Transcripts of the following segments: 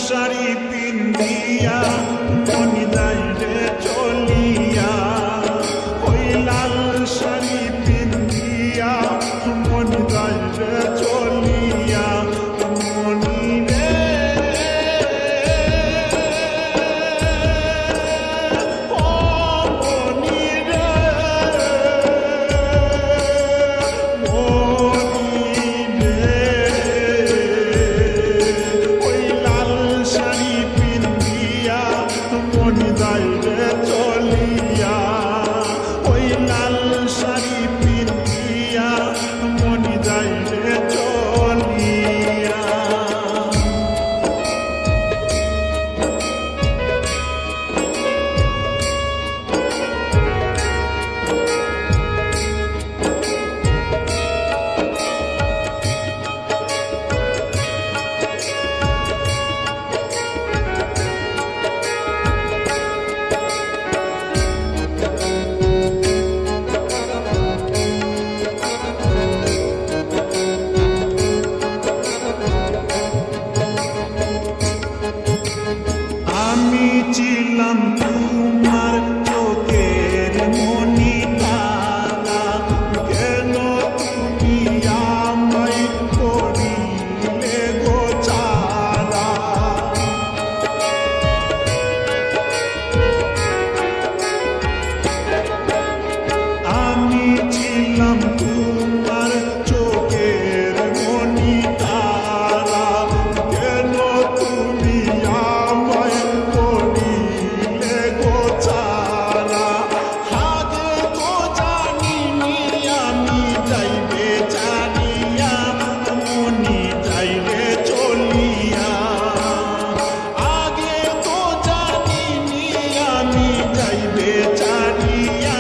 শাড়ি পিন্দিয়া মনি যাই রে চলিয়া, ওই লাল শাড়ি পিন্দিয়া মনি যাই রে চলিয়া। মনি রে ও মনি রে মনি যাই রে চলিয়া, ওই লাল শাড়ি পিন্দিয়া মনি যাই রে চলিয়া। আমি ছিলাম তোমার চোখের মনি তারা, কেন তুমি আমায় করিলে গো ছাড়া। আমি ছিলাম তোমার চোখের মনি তারা, কেন তুমি আমায় করিলে গো ছাড়া। আগে তো জানিনি আমি যাইবে জানিয়া মনি যাইবে চলিয়া। আগে তো জানিনি আমি যাইবে জানিয়া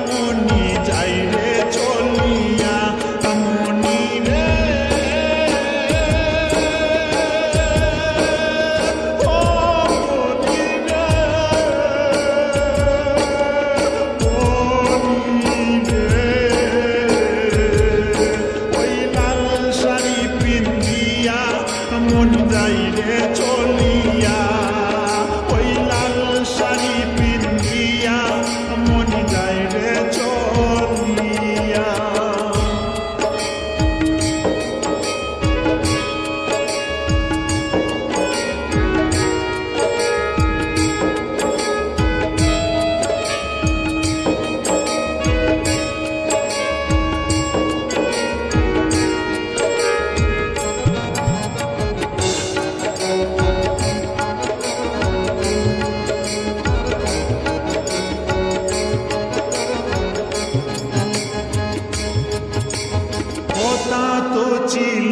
মনি যাইবে চলিয়া। মনি রে ও মনি রে মনি রে, ওই লাল শাড়ি পিন্দিয়া মনি যাই রে চলিয়া, ওই লাল শাড়ি পিন্দিয়া মনি যাই রে চলিয়া। কথা তো ছিল